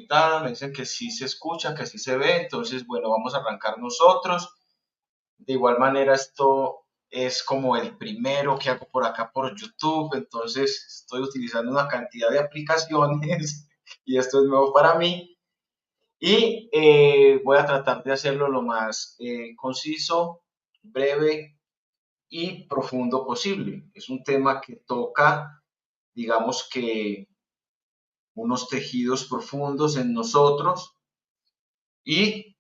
conectada, me dicen que sí se escucha, que sí se ve, entonces bueno, vamos a arrancar nosotros. De igual manera, esto es como el primero que hago por acá por YouTube, entonces estoy utilizando una cantidad de aplicaciones y esto es nuevo para mí. Y voy a tratar de hacerlo lo más conciso, breve y profundo posible. Es un tema que toca, digamos que, unos tejidos profundos en nosotros y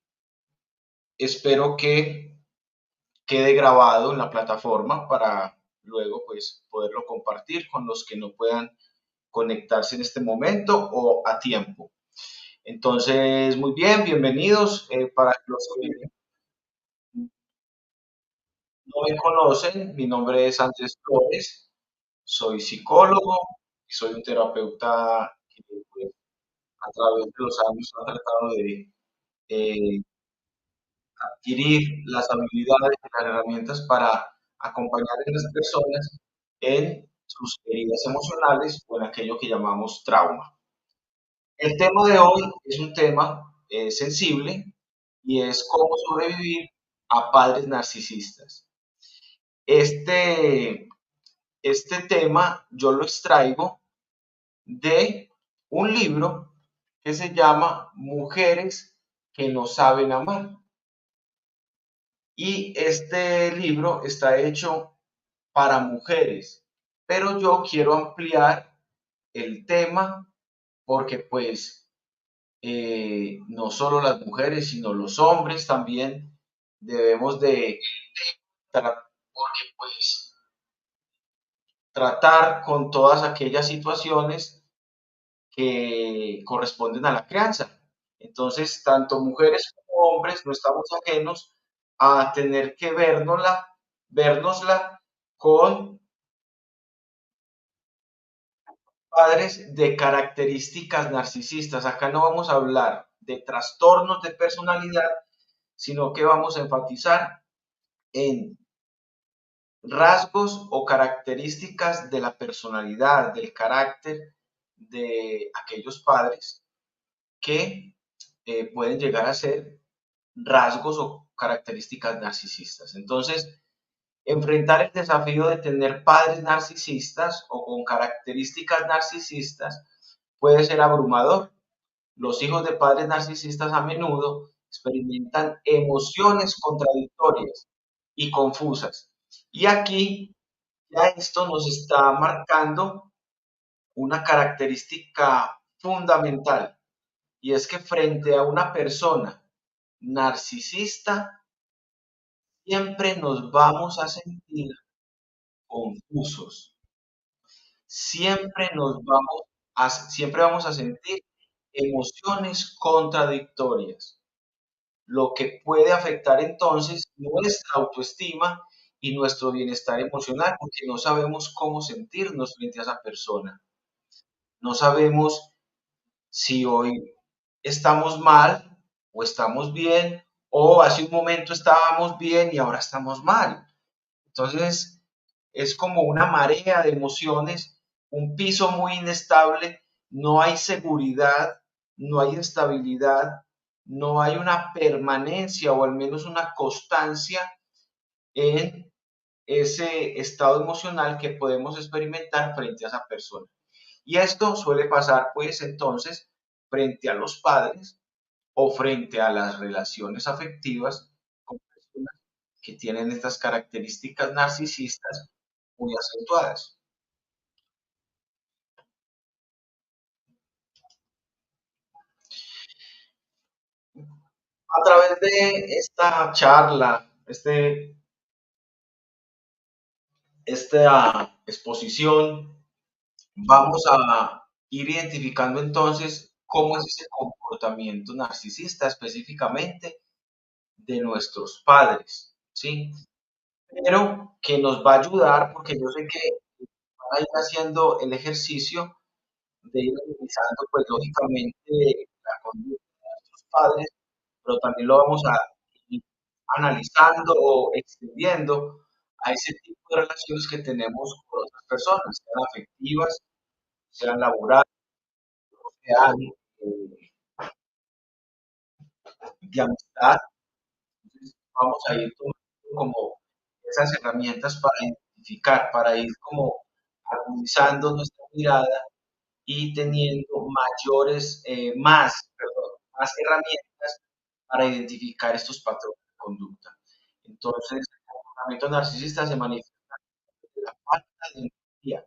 espero que quede grabado en la plataforma para luego pues poderlo compartir con los que no puedan conectarse en este momento o a tiempo. Entonces, muy bien, bienvenidos. Para los que no me conocen, mi nombre es Andrés Flores, soy psicólogo y soy un terapeuta que pues, a través de los años ha tratado de eh, adquirir las habilidades y las herramientas para acompañar a las personas en sus heridas emocionales o en aquello que llamamos trauma. El tema de hoy es un tema sensible y es cómo sobrevivir a padres narcisistas. Este, este tema yo lo extraigo de un libro que se llama Mujeres que no saben amar. Y este libro está hecho para mujeres, pero yo quiero ampliar el tema porque pues no solo las mujeres, sino los hombres también debemos de porque, pues, tratar con todas aquellas situaciones que corresponden a la crianza. Entonces, tanto mujeres como hombres no estamos ajenos a tener que vernosla con padres de características narcisistas. Acá no vamos a hablar de trastornos de personalidad, sino que vamos a enfatizar en rasgos o características de la personalidad, del carácter de aquellos padres que pueden llegar a ser rasgos o características narcisistas. Entonces, enfrentar el desafío de tener padres narcisistas o con características narcisistas puede ser abrumador. Los hijos de padres narcisistas a menudo experimentan emociones contradictorias y confusas. Y aquí ya esto nos está marcando una característica fundamental, y es que frente a una persona narcisista siempre nos vamos a sentir confusos, siempre vamos a sentir emociones contradictorias, lo que puede afectar entonces nuestra autoestima y nuestro bienestar emocional, porque no sabemos cómo sentirnos frente a esa persona. No sabemos si hoy estamos mal o estamos bien, o hace un momento estábamos bien y ahora estamos mal. Entonces, es como una marea de emociones, un piso muy inestable, no hay seguridad, no hay estabilidad, no hay una permanencia o al menos una constancia en ese estado emocional que podemos experimentar frente a esa persona. Y esto suele pasar pues entonces frente a los padres o frente a las relaciones afectivas con personas que tienen estas características narcisistas muy acentuadas. A través de esta charla, esta exposición, vamos a ir identificando entonces cómo es ese comportamiento narcisista específicamente de nuestros padres, ¿sí? Pero que nos va a ayudar, porque yo sé que van a ir haciendo el ejercicio de ir analizando, pues lógicamente, la conducta de nuestros padres, pero también lo vamos a ir analizando o extendiendo a ese tipo de relaciones que tenemos con otras personas, sean afectivas, sean laborales, sean de amistad. Entonces, vamos a ir tomando como esas herramientas para identificar, para ir como agudizando nuestra mirada y teniendo más herramientas para identificar estos patrones de conducta. Entonces, el comportamiento narcisista se manifiesta de la falta de empatía.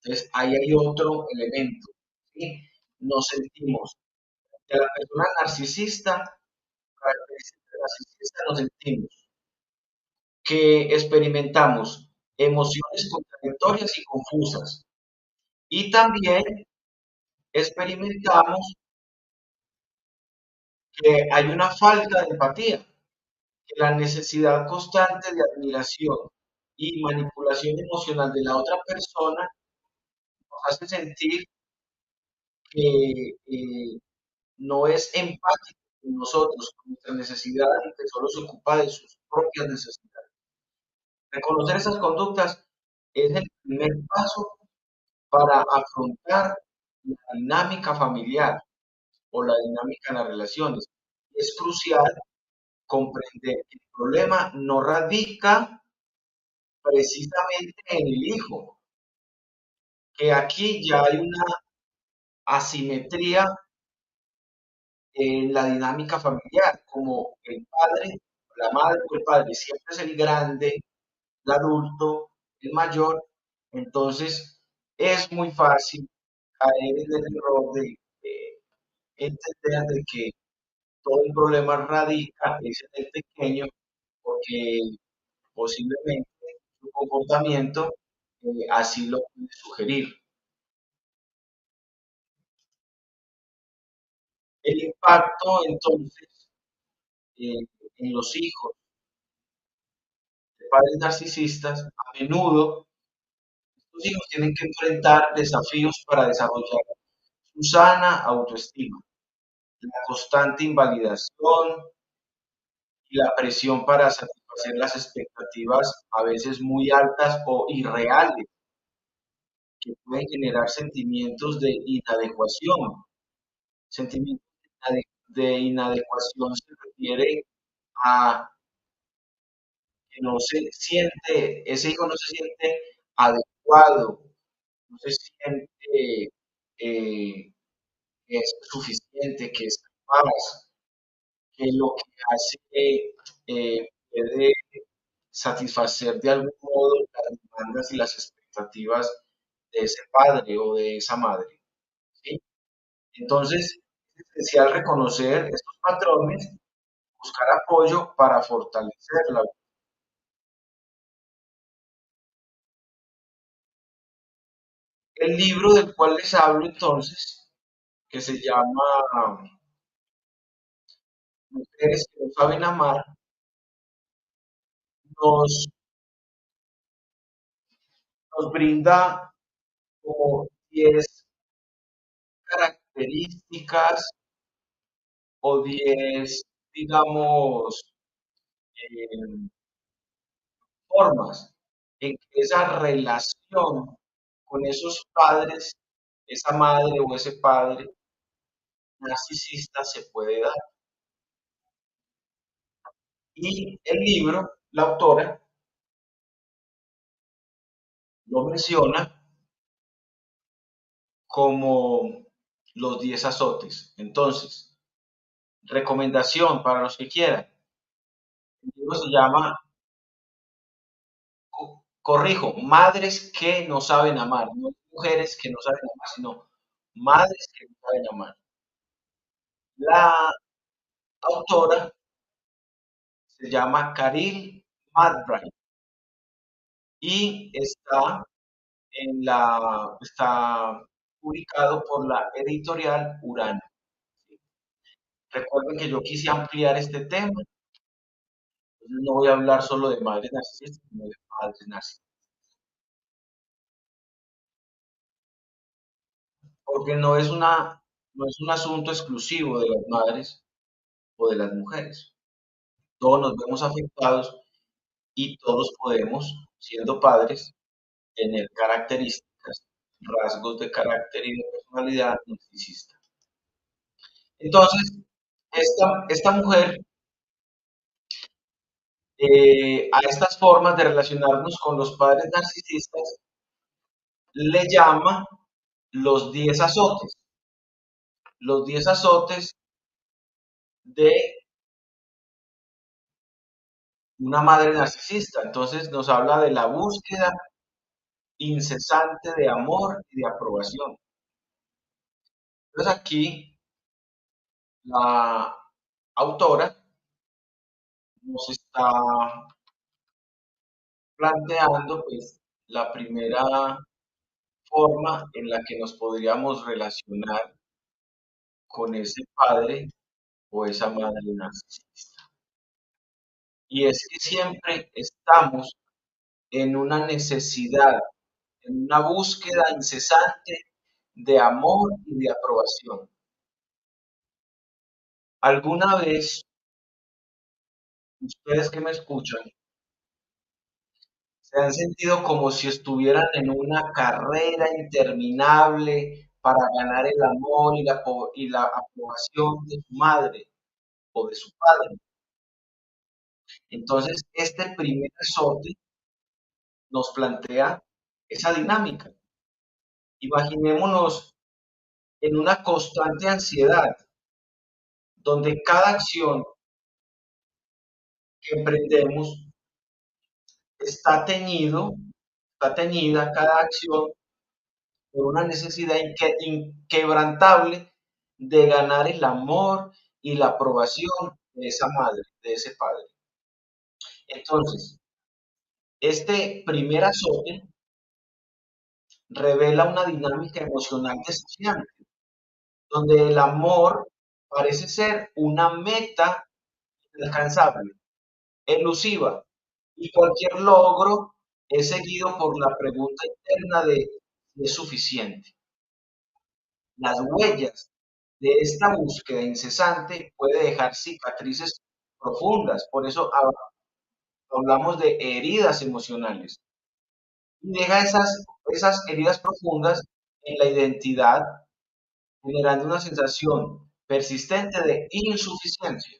Entonces, ahí hay otro elemento, ¿sí? Nos sentimos, de la persona narcisista, característica narcisista, nos sentimos que experimentamos emociones contradictorias y confusas. Y también experimentamos que hay una falta de empatía, que la necesidad constante de admiración y manipulación emocional de la otra persona nos hace sentir que no es empático con nosotros, con nuestras necesidades, y que solo se ocupa de sus propias necesidades. Reconocer esas conductas es el primer paso para afrontar la dinámica familiar o la dinámica en las relaciones. Es crucial comprender que el problema no radica precisamente en el hijo, que aquí ya hay una asimetría en la dinámica familiar, como el padre, la madre o el padre siempre es el grande, el adulto, el mayor, entonces es muy fácil caer en el error de entender de que todo el problema radica es en el pequeño, porque posiblemente su comportamiento así lo puede sugerir. El impacto entonces eh, en los hijos de padres narcisistas, a menudo los hijos tienen que enfrentar desafíos para desarrollar su sana autoestima, la constante invalidación y la presión para satisfacer las expectativas a veces muy altas o irreales que pueden generar sentimientos de inadecuación. Sentimientos de inadecuación se refiere a que no se siente, ese hijo no se siente adecuado, no se siente que es suficiente, que es capaz, que lo que hace puede satisfacer de algún modo las demandas y las expectativas de ese padre o de esa madre, ¿sí? Entonces, es esencial reconocer estos patrones, buscar apoyo para fortalecerla. El libro del cual les hablo entonces, que se llama Mujeres que no saben amar, nos, nos brinda como 10 características o 10, digamos, eh, formas en que esa relación con esos padres, esa madre o ese padre narcisista se puede dar. Y el libro, la autora, lo menciona como los 10 azotes. Entonces, recomendación para los que quieran. El libro se llama, corrijo, Madres que no saben amar. No mujeres que no saben amar, sino madres que no saben amar. La autora se llama Caril McBride y está publicado por la editorial Urano. Recuerden que yo quise ampliar este tema, entonces no voy a hablar solo de madres narcisistas, sino de padres narcisistas, porque no es un asunto exclusivo de las madres o de las mujeres. Todos nos vemos afectados y todos podemos, siendo padres, tener características, rasgos de carácter y de personalidad narcisista. Entonces, esta mujer, a estas formas de relacionarnos con los padres narcisistas, le llama los 10 azotes, los 10 azotes de una madre narcisista. Entonces nos habla de la búsqueda incesante de amor y de aprobación. Entonces aquí la autora nos está planteando pues la primera forma en la que nos podríamos relacionar con ese padre o esa madre narcisista. Y es que siempre estamos en una necesidad, en una búsqueda incesante de amor y de aprobación. ¿Alguna vez ustedes que me escuchan se han sentido como si estuvieran en una carrera interminable para ganar el amor y la aprobación de su madre o de su padre? Entonces, este primer azote nos plantea esa dinámica. Imaginémonos en una constante ansiedad, donde cada acción que emprendemos está teñido, está teñida cada acción por una necesidad inquebrantable de ganar el amor y la aprobación de esa madre, de ese padre. Entonces, este primer azote revela una dinámica emocional desafiante, donde el amor parece ser una meta inalcanzable, elusiva, y cualquier logro es seguido por la pregunta interna de si es suficiente. Las huellas de esta búsqueda incesante puede dejar cicatrices profundas, por eso hablamos de heridas emocionales, y deja esas heridas profundas en la identidad, generando una sensación persistente de insuficiencia,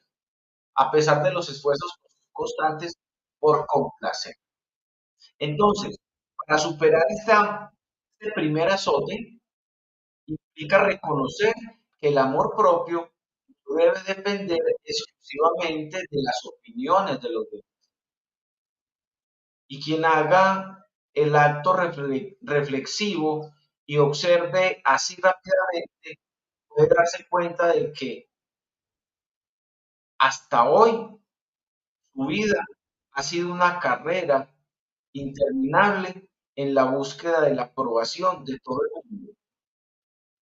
a pesar de los esfuerzos constantes por complacer. Entonces, para superar este primer azote, implica reconocer que el amor propio no debe depender exclusivamente de las opiniones de los demás. Y quien haga el acto reflexivo y observe así rápidamente puede darse cuenta de que hasta hoy su vida ha sido una carrera interminable en la búsqueda de la aprobación de todo el mundo,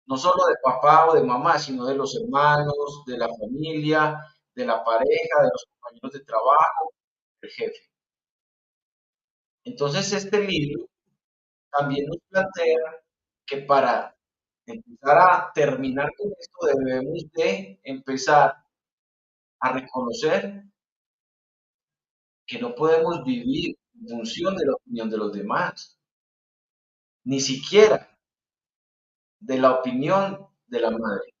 no solo de papá o de mamá, sino de los hermanos, de la familia, de la pareja, de los compañeros de trabajo, del jefe. Entonces, este libro también nos plantea que para empezar a terminar con esto debemos de empezar a reconocer que no podemos vivir en función de la opinión de los demás, ni siquiera de la opinión de la madre.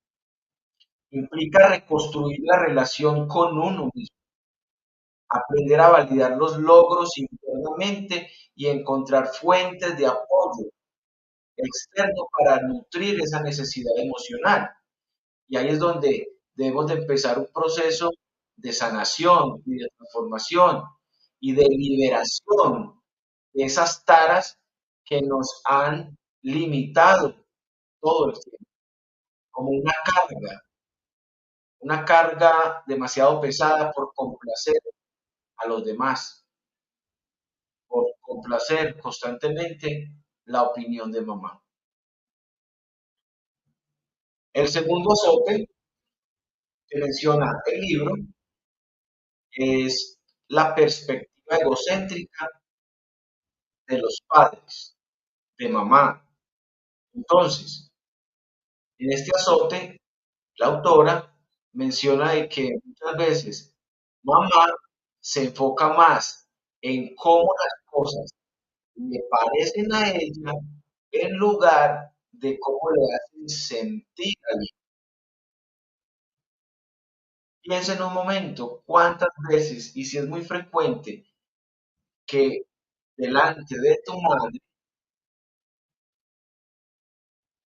Implica reconstruir la relación con uno mismo, aprender a validar los logros internamente y encontrar fuentes de apoyo externo para nutrir esa necesidad emocional. Y ahí es donde debemos de empezar un proceso de sanación y de transformación y de liberación de esas taras que nos han limitado todo el tiempo, como una carga demasiado pesada por complacer a los demás, por complacer constantemente la opinión de mamá. El segundo azote que menciona el libro es la perspectiva egocéntrica de los padres, de mamá. Entonces, en este azote, la autora menciona de que muchas veces mamá se enfoca más en cómo las cosas le parecen a ella en lugar de cómo le hacen sentir a ella. Piensa en un momento cuántas veces, y si es muy frecuente, que delante de tu madre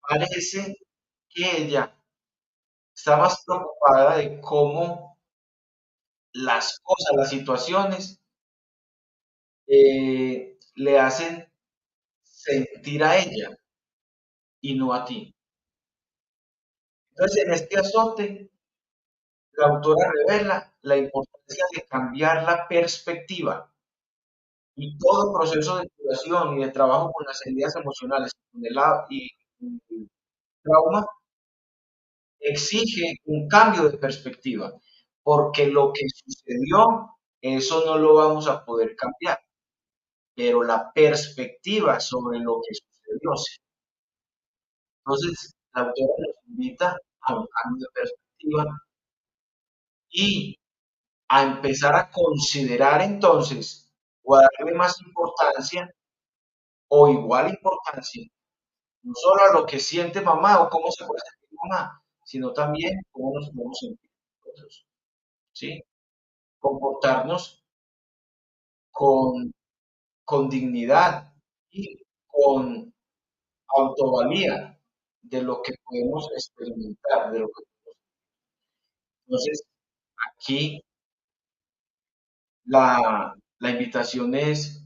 parece que ella está más preocupada de cómo las cosas, las situaciones le hacen sentir a ella y no a ti. Entonces, en este azote, la autora revela la importancia de cambiar la perspectiva y todo proceso de curación y de trabajo con las heridas emocionales con y trauma exige un cambio de perspectiva, porque lo que sucedió, eso no lo vamos a poder cambiar, pero la perspectiva sobre lo que sucedió, sí. Entonces, la autora nos invita a un cambio de perspectiva y a empezar a considerar entonces o a darle más importancia o igual importancia, no solo a lo que siente mamá o cómo se puede sentir mamá, sino también cómo nos podemos sentir nosotros, ¿sí? Comportarnos con, con dignidad y con autovalía de lo que podemos experimentar, de lo que entonces aquí la invitación es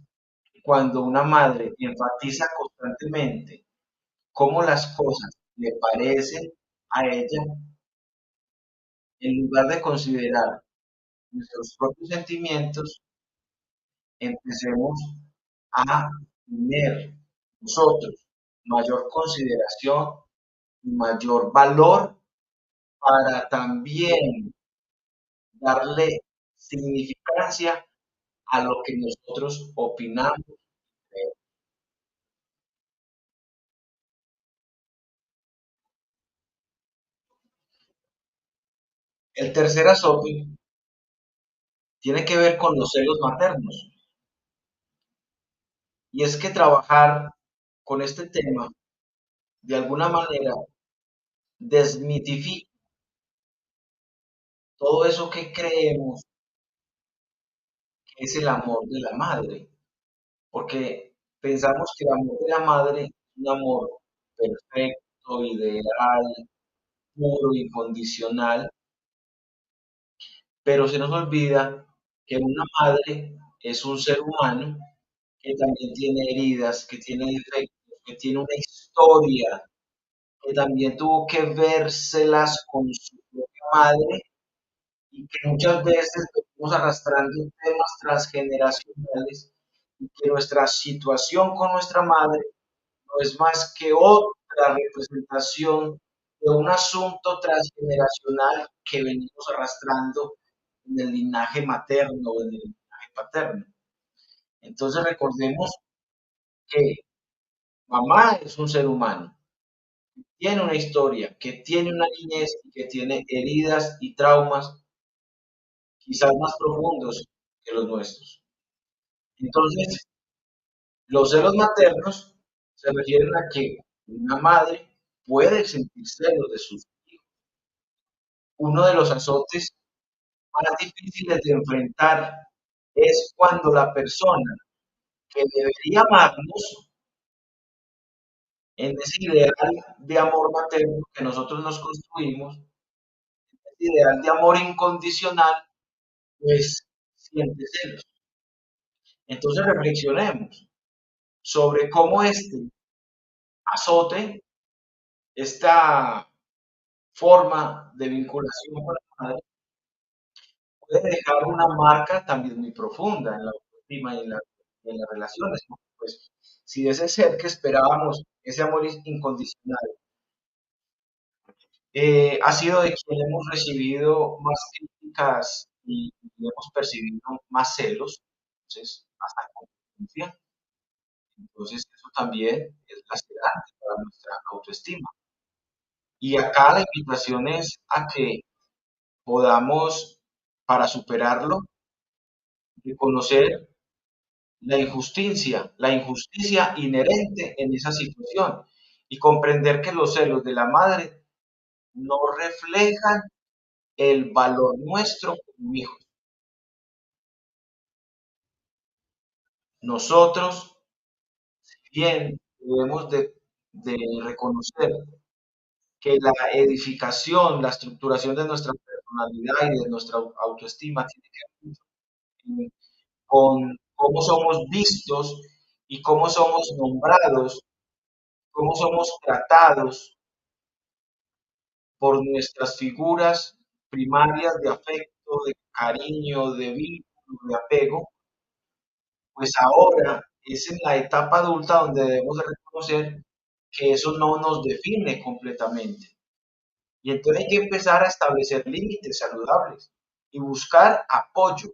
cuando una madre enfatiza constantemente cómo las cosas le parecen a ella, en lugar de considerar nuestros propios sentimientos, empecemos a tener nosotros mayor consideración y mayor valor para también darle significancia a lo que nosotros opinamos. El tercer azote tiene que ver con los celos maternos. Y es que trabajar con este tema, de alguna manera, desmitifica todo eso que creemos que es el amor de la madre, porque pensamos que el amor de la madre es un amor perfecto, ideal, puro, incondicional, pero se nos olvida que una madre es un ser humano que también tiene heridas, que tiene defectos, que tiene una historia, que también tuvo que vérselas con su propia madre y que muchas veces venimos arrastrando temas transgeneracionales y que nuestra situación con nuestra madre no es más que otra representación de un asunto transgeneracional que venimos arrastrando en el linaje materno o en el linaje paterno. Entonces recordemos que mamá es un ser humano, tiene una historia, que tiene una niñez y que tiene heridas y traumas quizás más profundos que los nuestros. Entonces, los celos maternos se refieren a que una madre puede sentir celos de sus hijos. Uno de los azotes más difíciles de enfrentar es cuando la persona que debería amarnos en ese ideal de amor materno que nosotros nos construimos, ese ideal de amor incondicional, pues siente celos. Entonces reflexionemos sobre cómo este azote, esta forma de vinculación con la madre, puede dejar una marca también muy profunda en la autoestima y en las relaciones, ¿no? Pues si de ese ser que esperábamos, ese amor incondicional, ha sido de quien hemos recibido más críticas y hemos percibido más celos, entonces hasta conciencia, entonces eso también es lacerante para nuestra autoestima. Y acá la invitación es a que podamos, para superarlo, reconocer la injusticia inherente en esa situación y comprender que los celos de la madre no reflejan el valor nuestro como hijos. Nosotros, bien, debemos de reconocer que la edificación, la estructuración de nuestra personalidad y de nuestra autoestima tiene que ver con cómo somos vistos y cómo somos nombrados, cómo somos tratados por nuestras figuras primarias de afecto, de cariño, de vínculo, de apego, pues ahora es en la etapa adulta donde debemos de reconocer que eso no nos define completamente. Y entonces hay que empezar a establecer límites saludables y buscar apoyo.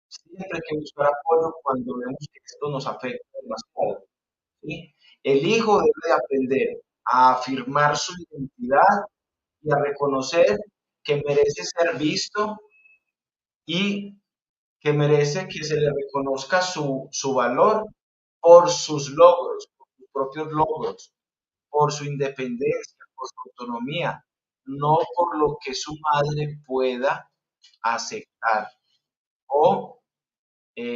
Siempre hay que buscar apoyo cuando vemos que esto nos afecta demasiado. ¿Sí? El hijo debe de aprender a afirmar su identidad y a reconocer que merece ser visto y que merece que se le reconozca su valor por sus logros, por sus propios logros, por su independencia, por su autonomía, no por lo que su madre pueda aceptar o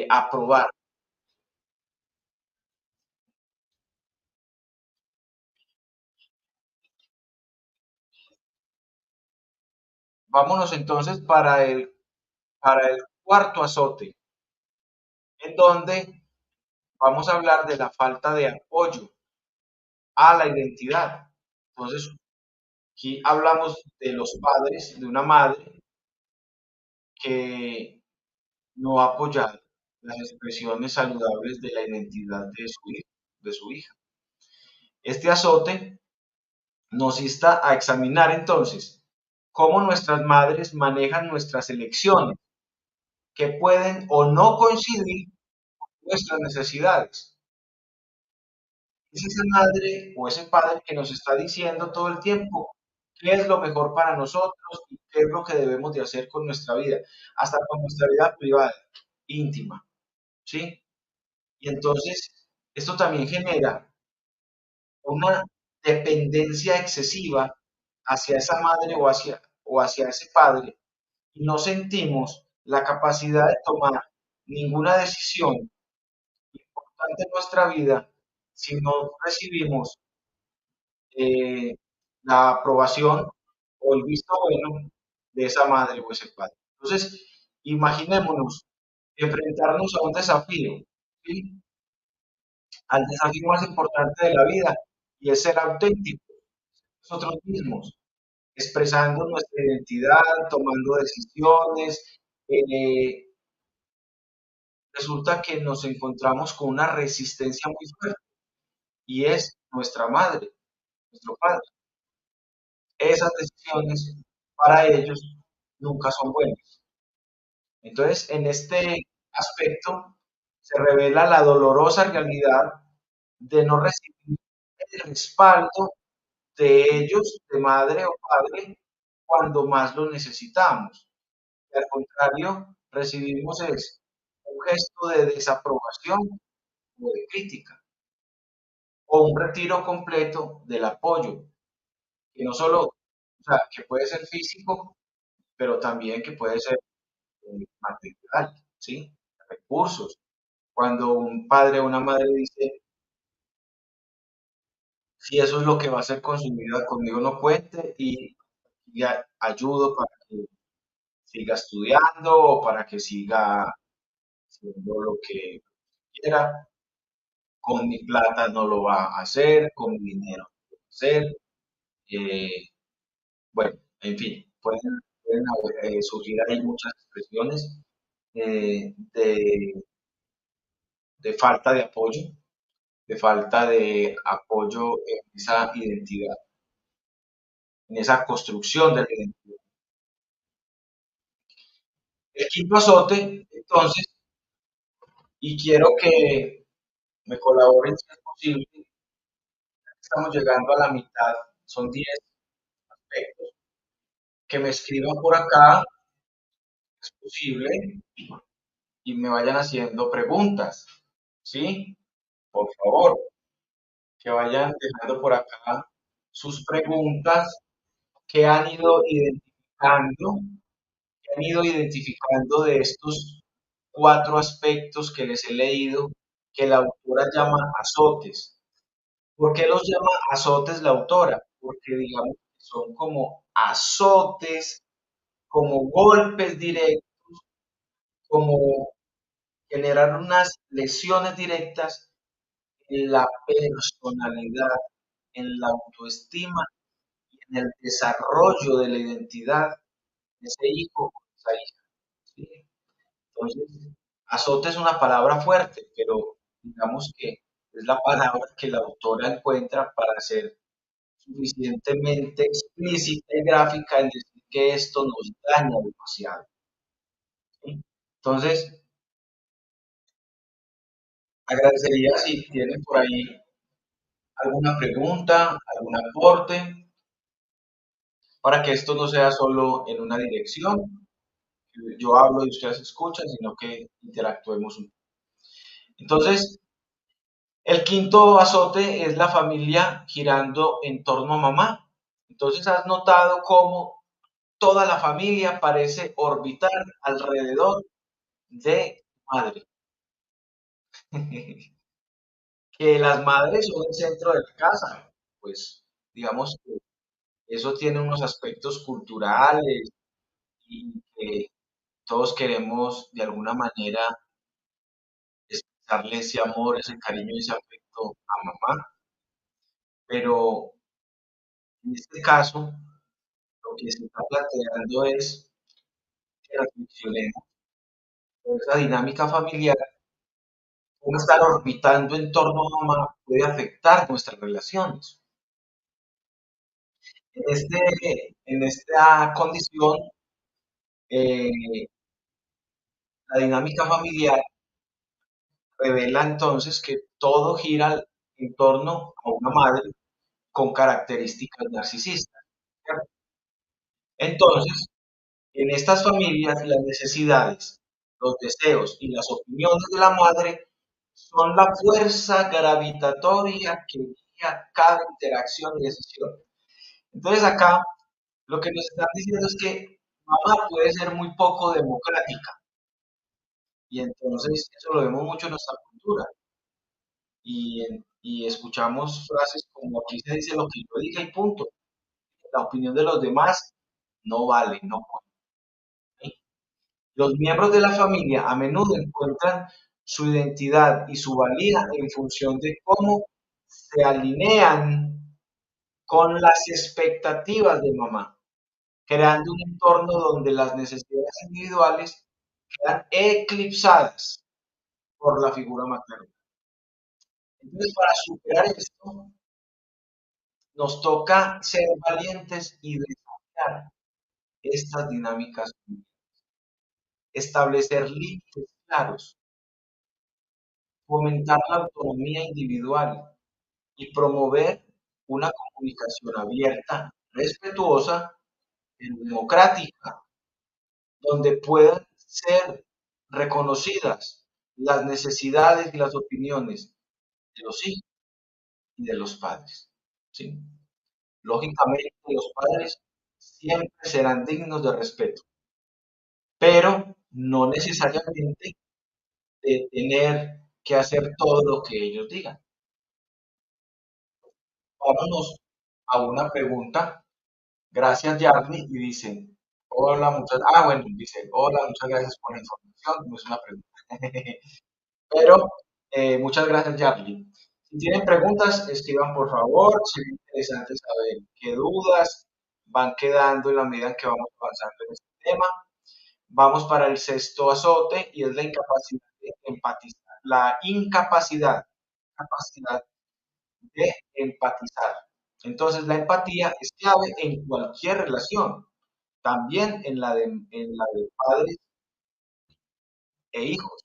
aprobar. Vámonos entonces para el cuarto azote, en donde vamos a hablar de la falta de apoyo a la identidad. Entonces, aquí hablamos de los padres, de una madre que no ha apoyado las expresiones saludables de la identidad de su hijo, de su hija. Este azote nos insta a examinar entonces cómo nuestras madres manejan nuestras elecciones, que pueden o no coincidir con nuestras necesidades. Es esa madre o ese padre que nos está diciendo todo el tiempo qué es lo mejor para nosotros y qué es lo que debemos de hacer con nuestra vida, hasta con nuestra vida privada, íntima, ¿sí? Y entonces, esto también genera una dependencia excesiva hacia esa madre o hacia ese padre y no sentimos la capacidad de tomar ninguna decisión importante en nuestra vida si no recibimos eh, la aprobación o el visto bueno de esa madre o ese padre. Entonces, imaginémonos enfrentarnos a un desafío, ¿sí? Al desafío más importante de la vida y es ser auténticos nosotros mismos, expresando nuestra identidad, tomando decisiones. eh, Resulta que nos encontramos con una resistencia muy fuerte y es nuestra madre, nuestro padre. Esas decisiones para ellos nunca son buenas. Entonces, en este aspecto se revela la dolorosa realidad de no recibir el respaldo de ellos, de madre o padre, cuando más lo necesitamos. Y al contrario, recibimos es un gesto de desaprobación o de crítica, o un retiro completo del apoyo, que no solo, o sea, que puede ser físico, pero también que puede ser material, ¿sí? Recursos. Cuando un padre o una madre dice, si eso es lo que va a hacer con su vida, conmigo no cuente y ya ayudo para que siga estudiando o para que siga haciendo lo que quiera. Con mi plata no lo va a hacer, con mi dinero no lo va a hacer. eh, bueno, en fin, pueden surgir ahí muchas expresiones de falta de apoyo, de falta de apoyo en esa identidad, en esa construcción de la identidad. El quinto azote, entonces, y quiero que me colaboren si es posible, estamos llegando a la mitad, son 10 aspectos, que me escriban por acá, es posible, y me vayan haciendo preguntas, ¿sí? Por favor, que vayan dejando por acá sus preguntas que han ido identificando que han ido identificando de estos cuatro aspectos que les he leído, que la autora llama azotes. ¿Por qué los llama azotes la autora? Porque digamos que son como azotes, como golpes directos, como generar unas lesiones directas en la personalidad, en la autoestima y en el desarrollo de la identidad de ese hijo o esa hija. ¿Sí? Entonces, azote es una palabra fuerte, pero digamos que es la palabra que la autora encuentra para ser suficientemente explícita y gráfica en decir que esto nos daña demasiado. ¿Sí? Entonces, agradecería si tienen por ahí alguna pregunta, algún aporte, para que esto no sea solo en una dirección, que yo hablo y ustedes escuchan, sino que interactuemos un poco. Entonces, el quinto azote es la familia girando en torno a mamá. Entonces, has notado cómo toda la familia parece orbitar alrededor de madre. Que las madres son el centro de la casa. Pues digamos que eso tiene unos aspectos culturales y que todos queremos de alguna manera expresarle ese amor, ese cariño y ese afecto a mamá. Pero en este caso, lo que se está planteando es que reflexionemos sobre esa dinámica familiar, cómo estar orbitando en torno a mamá puede afectar nuestras relaciones. En esta condición, eh, la dinámica familiar revela entonces que todo gira en torno a una madre con características narcisistas, ¿cierto? Entonces, en estas familias, las necesidades, los deseos y las opiniones de la madre son la fuerza gravitatoria que guía cada interacción y decisión. Entonces, acá lo que nos están diciendo es que mamá puede ser muy poco democrática y entonces eso lo vemos mucho en nuestra cultura y escuchamos frases como aquí se dice lo que yo diga y punto. La opinión de los demás no vale, no cuenta. ¿Sí? Los miembros de la familia a menudo encuentran su identidad y su valía en función de cómo se alinean con las expectativas de mamá, creando un entorno donde las necesidades individuales quedan eclipsadas por la figura materna. Entonces, para superar esto, nos toca ser valientes y desafiar estas dinámicas, establecer límites claros, fomentar la autonomía individual y promover una comunicación abierta, respetuosa, pero democrática, donde puedan ser reconocidas las necesidades y las opiniones de los hijos y de los padres. ¿Sí? Lógicamente, los padres siempre serán dignos de respeto, pero no necesariamente de tener que hacer todo lo que ellos digan. Vámonos a una pregunta. Gracias, Yarly. Y dice, hola, bueno, dice, hola, muchas gracias por la información. No es una pregunta. Pero muchas gracias, Yarly. Si tienen preguntas, escriban por favor. Sería interesante saber qué dudas van quedando en la medida en que vamos avanzando en este tema. Vamos para el sexto azote y es la incapacidad de empatizar. La capacidad de empatizar. Entonces, la empatía es clave en cualquier relación, también en la de padres e hijos.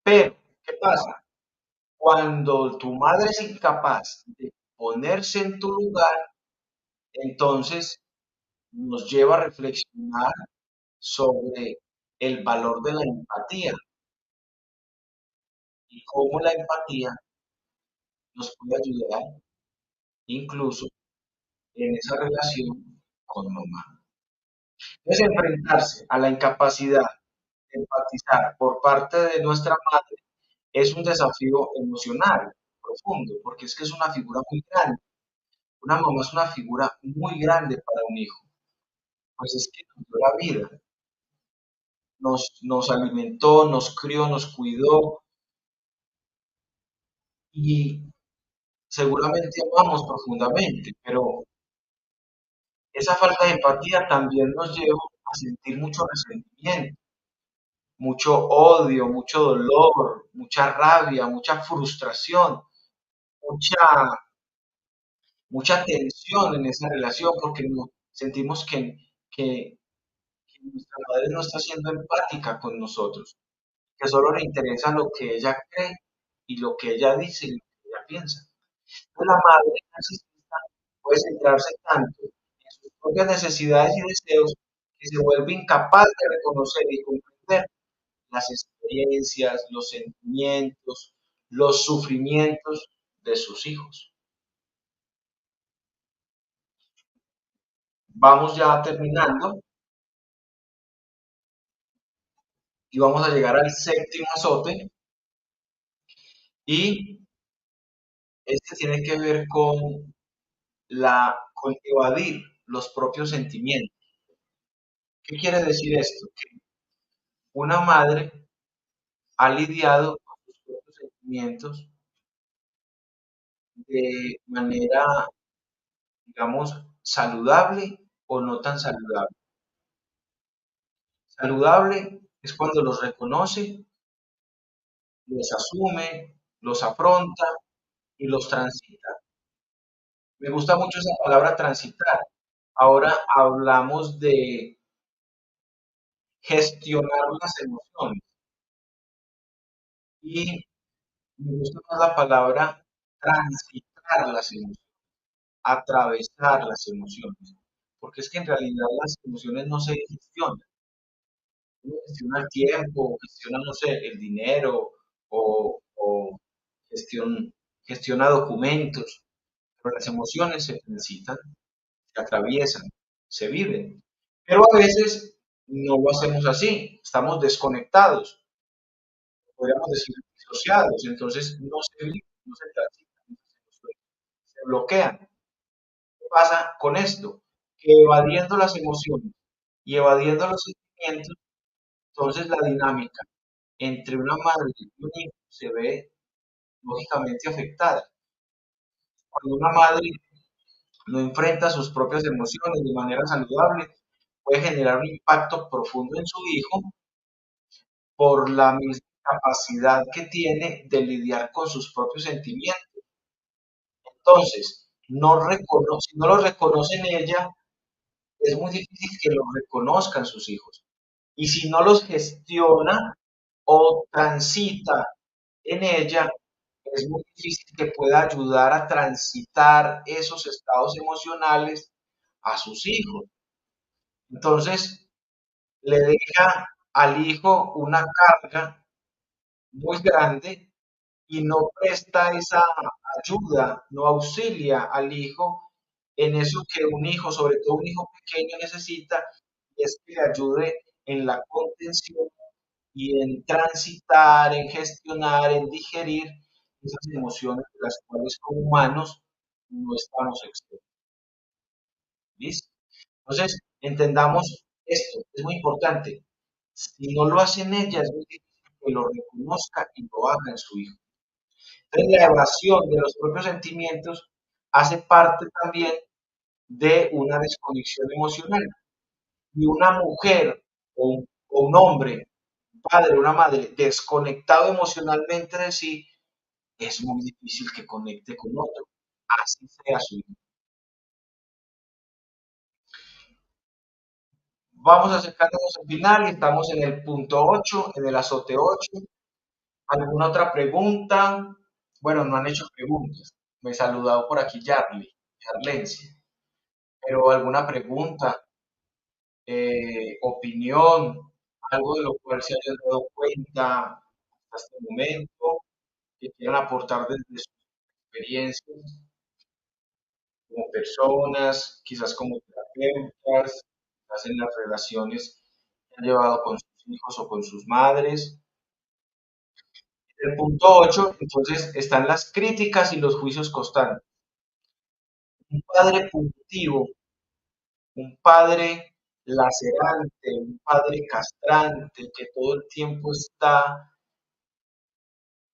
Pero, ¿qué pasa? Cuando tu madre es incapaz de ponerse en tu lugar, entonces nos lleva a reflexionar sobre el valor de la empatía y cómo la empatía nos puede ayudar incluso en esa relación con mamá. Entonces, enfrentarse a la incapacidad de empatizar por parte de nuestra madre es un desafío emocional profundo, porque es que es una figura muy grande. Una mamá es una figura muy grande para un hijo, pues es que nos dio la vida, nos alimentó, nos crió, nos cuidó y seguramente amamos profundamente, pero esa falta de empatía también nos lleva a sentir mucho resentimiento, mucho odio, mucho dolor, mucha rabia, mucha frustración, mucha, mucha tensión en esa relación porque sentimos que nuestra madre no está siendo empática con nosotros, que solo le interesa lo que ella cree y lo que ella dice y lo que ella piensa. Entonces, la madre narcisista puede centrarse tanto en sus propias necesidades y deseos que se vuelve incapaz de reconocer y comprender las experiencias, los sentimientos, los sufrimientos de sus hijos. Vamos ya terminando y vamos a llegar al séptimo azote y este tiene que ver con evadir los propios sentimientos. ¿Qué quiere decir esto? Que una madre ha lidiado con sus propios sentimientos de manera, digamos, saludable o no tan saludable. Saludable es cuando los reconoce, los asume, los afronta y los transita. Me gusta mucho esa palabra transitar. Ahora hablamos de gestionar las emociones y me gusta más la palabra transitar las emociones, atravesar las emociones, porque es que en realidad las emociones no se gestionan. Uno gestiona el tiempo, gestiona, no sé, el dinero o gestiona documentos, pero las emociones se transitan, se atraviesan, se viven. Pero a veces no lo hacemos así, estamos desconectados, podríamos decir disociados, entonces no se viven, no se transitan, se bloquean. ¿Qué pasa con esto? Que evadiendo las emociones y evadiendo los sentimientos, entonces la dinámica entre una madre y un hijo se ve lógicamente afectada. Cuando una madre no enfrenta sus propias emociones de manera saludable, puede generar un impacto profundo en su hijo por la misma capacidad que tiene de lidiar con sus propios sentimientos. Entonces, si no lo reconoce en ella, es muy difícil que lo reconozcan sus hijos. Y si no los gestiona o transita en ella, es muy difícil que pueda ayudar a transitar esos estados emocionales a sus hijos. Entonces, le deja al hijo una carga muy grande y no presta esa ayuda, no auxilia al hijo en eso que un hijo, sobre todo un hijo pequeño, necesita, y es que le ayude en la contención y en transitar, en gestionar, en digerir esas emociones de las cuales como humanos no estamos exentos. ¿Listo? Entonces, entendamos esto, es muy importante. Si no lo hacen ellas, es muy difícil que lo reconozca y lo haga en su hijo. Entonces, la evasión de los propios sentimientos hace parte también de una desconexión emocional. Y una mujer o un hombre, un padre, una madre, desconectado emocionalmente de sí, es muy difícil que conecte con otro, así sea su hijo. Vamos acercándonos al final y estamos en el punto 8, en el azote 8. ¿Alguna otra pregunta? Bueno, no han hecho preguntas. Me he saludado por aquí Yarlencia. Pero alguna pregunta, opinión, algo de lo cual se hayan dado cuenta hasta este momento, que quieran aportar desde sus experiencias como personas, quizás como terapeutas, quizás en las relaciones que han llevado con sus hijos o con sus madres. El punto 8, entonces, están las críticas y los juicios constantes. Un padre punitivo, un padre lacerante, un padre castrante que todo el tiempo está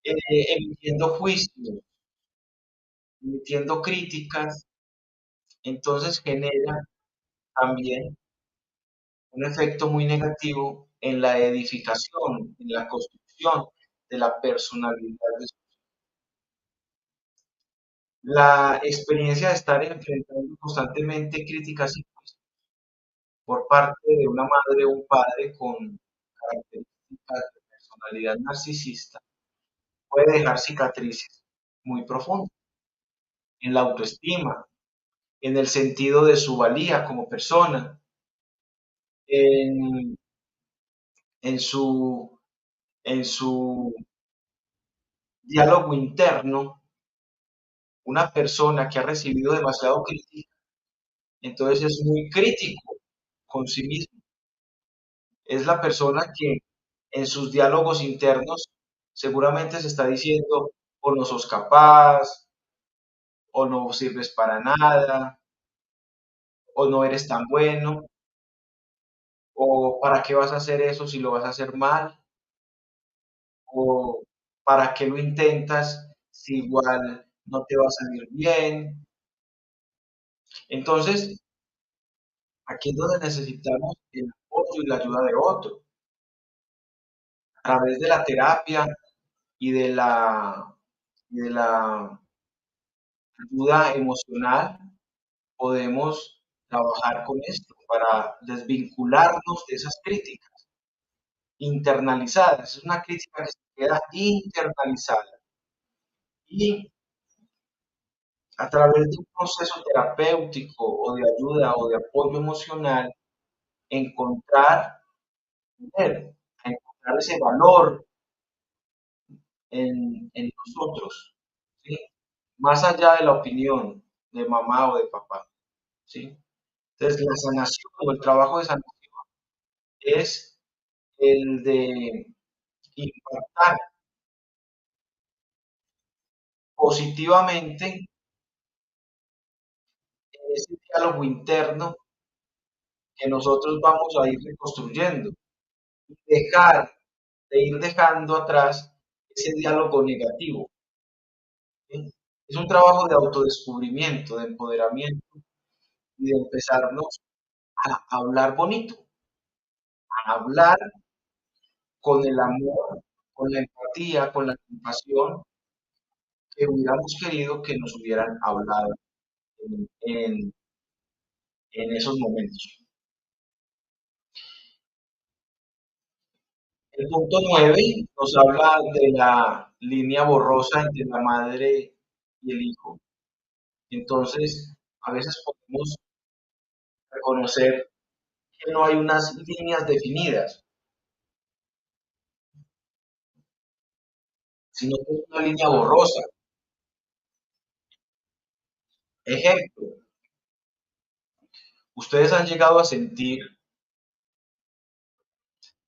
emitiendo juicios, emitiendo críticas, entonces genera también un efecto muy negativo en la edificación, en la construcción de la personalidad de la experiencia de estar enfrentando constantemente críticas y juicios por parte de una madre o un padre con características de personalidad narcisista puede dejar cicatrices muy profundas en la autoestima, en el sentido de su valía como persona, en, en su, en su diálogo interno. Una persona que ha recibido demasiado crítica, entonces es muy crítico con sí mismo. Es la persona que en sus diálogos internos seguramente se está diciendo o no sos capaz, o no sirves para nada, o no eres tan bueno, o para qué vas a hacer eso si lo vas a hacer mal, o para qué lo intentas si igual no te va a salir bien. Entonces, aquí es donde necesitamos el apoyo y la ayuda de otro, a través de la terapia y de la ayuda emocional, podemos trabajar con esto para desvincularnos de esas críticas internalizadas. Es una crítica que se queda internalizada y a través de un proceso terapéutico o de ayuda o de apoyo emocional, encontrar, encontrar ese valor en nosotros, ¿sí? Más allá de la opinión de mamá o de papá, ¿sí? Entonces, la sanación o el trabajo de sanación es el de impactar positivamente en ese diálogo interno que nosotros vamos a ir reconstruyendo, dejar de ir dejando atrás ese diálogo negativo, ¿sí? Es un trabajo de autodescubrimiento, de empoderamiento y de empezarnos a hablar bonito, a hablar con el amor, con la empatía, con la compasión que hubiéramos querido que nos hubieran hablado en esos momentos. El punto 9 nos habla de la línea borrosa entre la madre y el hijo. Entonces, a veces podemos reconocer que no hay unas líneas definidas, sino que es una línea borrosa. Ejemplo, ustedes han llegado a sentir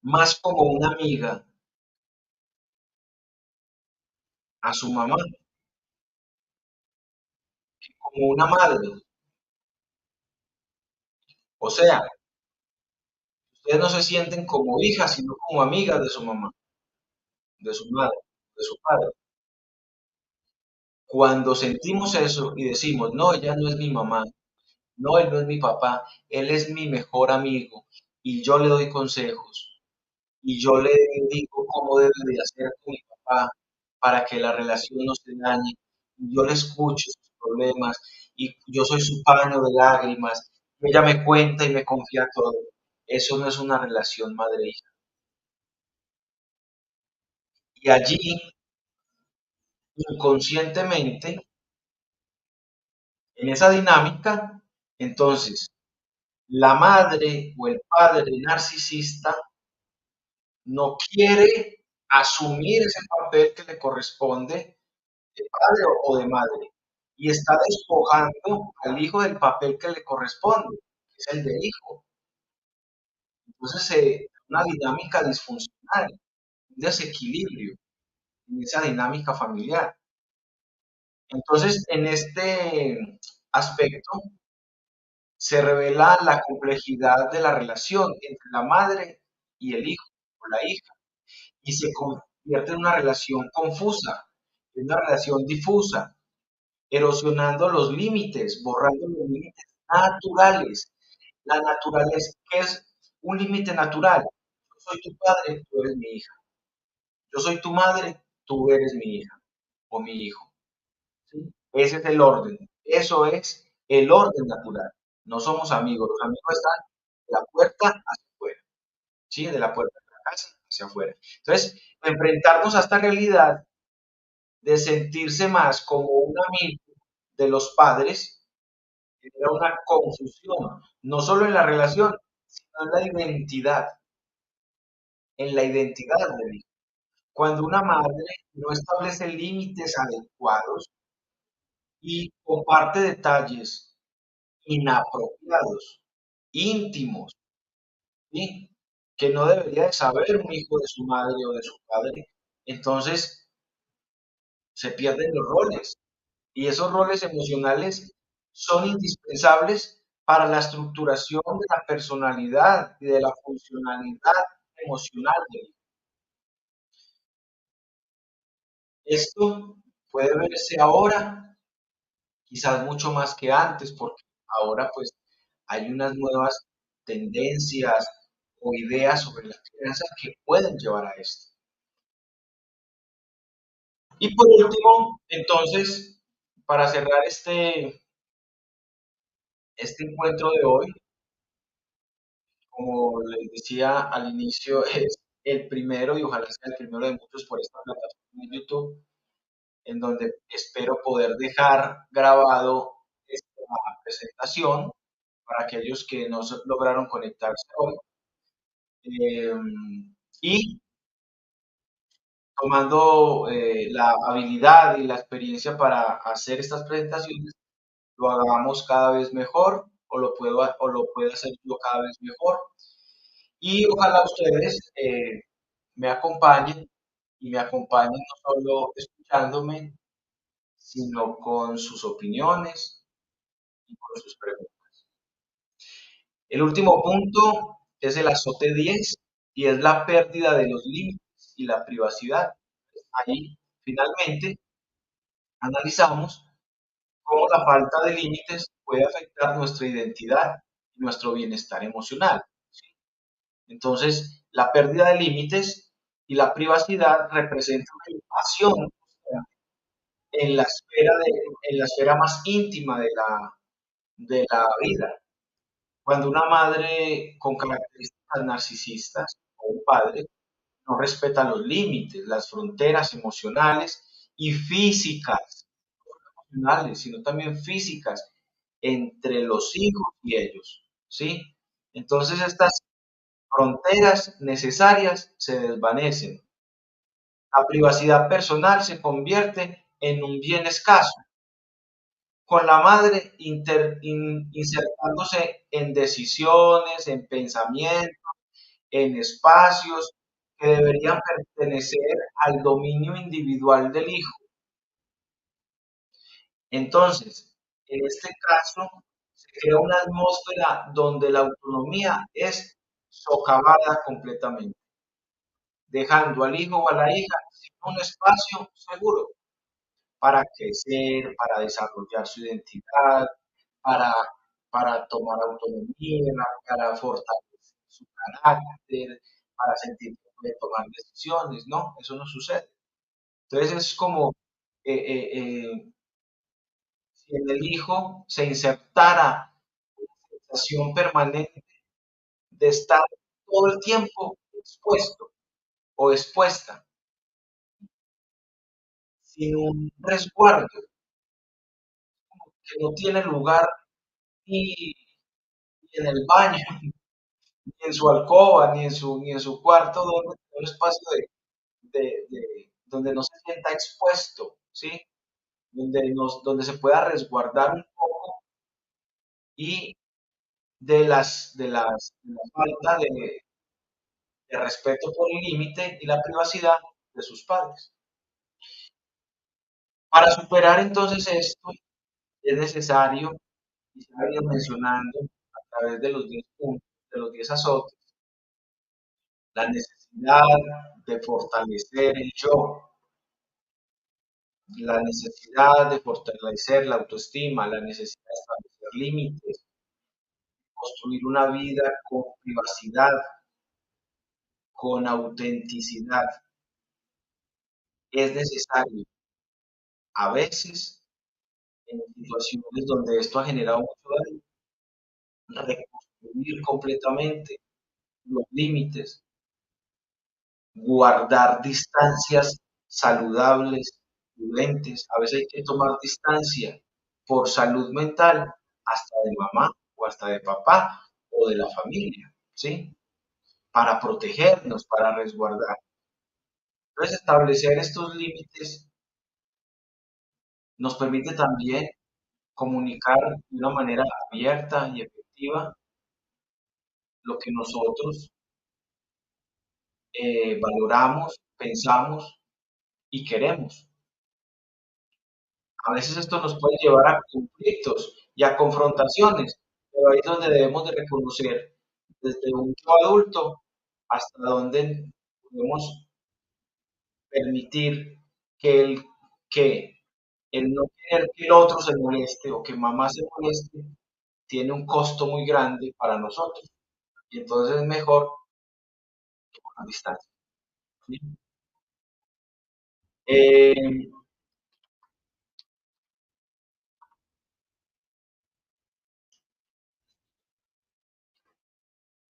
más como una amiga a su mamá, como una madre. O sea, ustedes no se sienten como hijas, sino como amigas de su mamá, de su madre, de su padre. Cuando sentimos eso y decimos, no, ella no es mi mamá, no, él no es mi papá, él es mi mejor amigo y yo le doy consejos y yo le digo cómo debe de hacer con mi papá para que la relación no se dañe. Y yo le escucho sus problemas y yo soy su paño de lágrimas. Y ella me cuenta y me confía todo. Eso no es una relación madre-hija. Y allí, inconscientemente, en esa dinámica, entonces, la madre o el padre narcisista no quiere asumir ese papel que le corresponde de padre o de madre y está despojando al hijo del papel que le corresponde, que es el de hijo. Entonces, una dinámica disfuncional, un desequilibrio en esa dinámica familiar. Entonces, en este aspecto se revela la complejidad de la relación entre la madre y el hijo o la hija y se convierte en una relación confusa, en una relación difusa, erosionando los límites, borrando los límites naturales. La naturaleza, ¿qué es un límite natural? Yo soy tu padre, tú eres mi hija. Yo soy tu madre, tú eres mi hija o mi hijo. ¿Sí? Ese es el orden. Eso es el orden natural. No somos amigos. Los amigos están de la puerta hacia afuera. ¿Sí? De la puerta de la casa hacia afuera. Entonces, enfrentarnos a esta realidad de sentirse más como un amigo de los padres genera una confusión, no solo en la relación, sino en la identidad del hijo. Cuando una madre no establece límites adecuados y comparte detalles inapropiados, íntimos, ¿sí? Que no debería de saber un hijo de su madre o de su padre, entonces se pierden los roles. Y esos roles emocionales son indispensables para la estructuración de la personalidad y de la funcionalidad emocional del hijo. Esto puede verse ahora, quizás mucho más que antes, porque ahora pues hay unas nuevas tendencias o ideas sobre la crianza que pueden llevar a esto. Y por último, entonces, para cerrar este encuentro de hoy, como les decía al inicio, es el primero y ojalá sea el primero de muchos por esta plataforma de YouTube, en donde espero poder dejar grabado esta presentación para aquellos que no lograron conectarse hoy. Eh, y tomando la habilidad y la experiencia para hacer estas presentaciones, lo hagamos cada vez mejor o lo pueda hacer yo cada vez mejor. Y ojalá ustedes me acompañen y me acompañen no solo escuchándome, sino con sus opiniones y con sus preguntas. El último punto es el azote 10 y es la pérdida de los límites y la privacidad. Ahí, finalmente, analizamos cómo la falta de límites puede afectar nuestra identidad y nuestro bienestar emocional. Entonces, la pérdida de límites y la privacidad representan una invasión en la esfera, en la esfera más íntima de la vida. Cuando una madre con características narcisistas o un padre no respeta los límites, las fronteras emocionales y físicas, no solo emocionales, sino también físicas entre los hijos y ellos, ¿sí? Entonces estas fronteras necesarias se desvanecen. La privacidad personal se convierte en un bien escaso, con la madre insertándose en decisiones, en pensamientos, en espacios que deberían pertenecer al dominio individual del hijo. Entonces, en este caso, se crea una atmósfera donde la autonomía es socavada completamente, dejando al hijo o a la hija sin un espacio seguro para crecer, para desarrollar su identidad, para, para tomar autonomía, para fortalecer su carácter, para sentir que puede tomar decisiones. No, eso no sucede. Entonces es como eh, eh, eh, si en el hijo se insertara una sensación permanente de estar todo el tiempo expuesto o expuesta, sin un resguardo que no tiene lugar ni, ni en el baño, ni en su alcoba, ni en su cuarto, donde un espacio donde no se sienta expuesto, ¿sí? Donde se pueda resguardar un poco y de la falta de respeto por el límite y la privacidad de sus padres. Para superar entonces esto es necesario, y se ha ido mencionando a través de los 10 puntos, de los 10 azotes, la necesidad de fortalecer el yo, la necesidad de fortalecer la autoestima, la necesidad de establecer límites, construir una vida con privacidad, con autenticidad. Es necesario a veces, en situaciones donde esto ha generado mucho daño, reconstruir completamente los límites, guardar distancias saludables, prudentes. A veces hay que tomar distancia por salud mental, hasta de mamá o hasta de papá o de la familia, ¿sí? Para protegernos, para resguardar. Entonces, establecer estos límites nos permite también comunicar de una manera abierta y efectiva lo que nosotros valoramos, pensamos y queremos. A veces esto nos puede llevar a conflictos y a confrontaciones, pero ahí es donde debemos de reconocer desde un yo adulto hasta dónde podemos permitir que que el no querer que el otro se moleste o que mamá se moleste tiene un costo muy grande para nosotros. Y entonces es mejor a distancia. ¿Sí? Eh,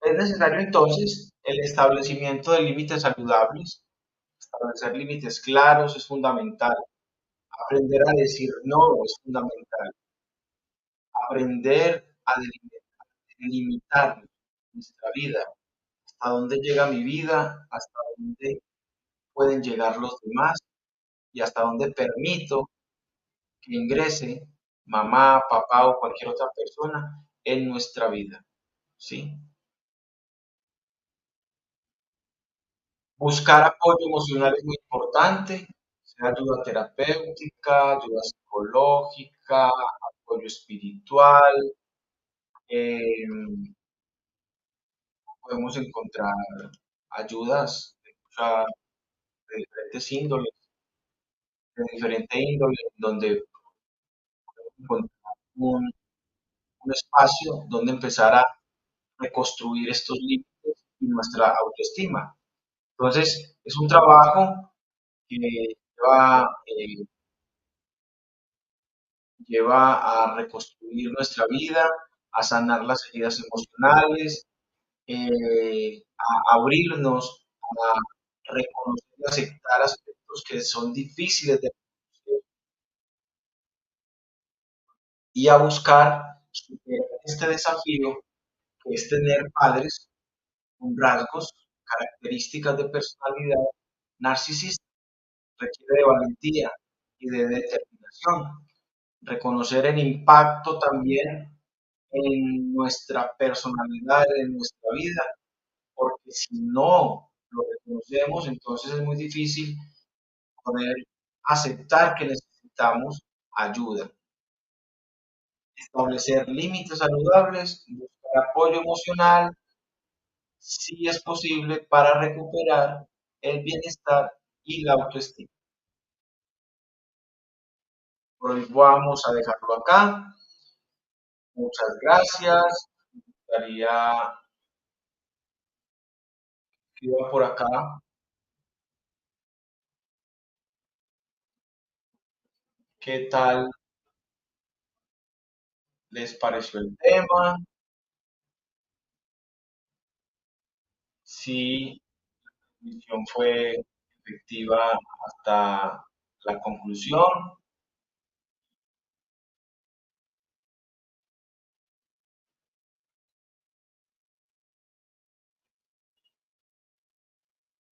es necesario entonces el establecimiento de límites saludables. Establecer límites claros es fundamental. Aprender a decir no es fundamental. Aprender a delimitar nuestra vida. Hasta dónde llega mi vida, hasta dónde pueden llegar los demás y hasta dónde permito que ingrese mamá, papá o cualquier otra persona en nuestra vida. ¿Sí? Buscar apoyo emocional es muy importante, sea ayuda terapéutica, ayuda psicológica, apoyo espiritual. eh, Podemos encontrar ayudas de diferentes índoles, donde podemos encontrar un espacio donde empezar a reconstruir estos límites y nuestra autoestima. Entonces, es un trabajo que lleva a reconstruir nuestra vida, a sanar las heridas emocionales, a abrirnos, a reconocer y aceptar aspectos que son difíciles de reconocer y a buscar superar este desafío que es tener padres con rasgos, características de personalidad narcisista. Requiere de valentía y de determinación. Reconocer el impacto también en nuestra personalidad, en nuestra vida, porque si no lo reconocemos, entonces es muy difícil poder aceptar que necesitamos ayuda, establecer límites saludables, buscar apoyo emocional, si es posible, para recuperar el bienestar y la autoestima. Por hoy vamos a dejarlo acá. Muchas gracias. Estaría que iba por acá. ¿Qué tal les pareció el tema? Si la misión fue efectiva hasta la conclusión.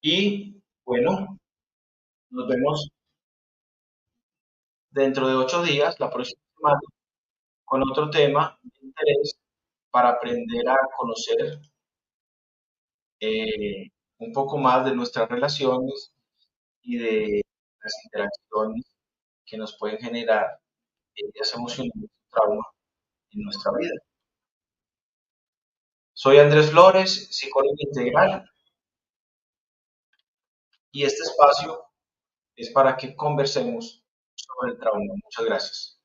Y bueno, nos vemos dentro de 8 días, la próxima semana, con otro tema de interés para aprender a conocer un poco más de nuestras relaciones y de las interacciones que nos pueden generar heridas emocionales y trauma en nuestra vida. Soy Andrés Flores, psicólogo integral, y este espacio es para que conversemos sobre el trauma. Muchas gracias.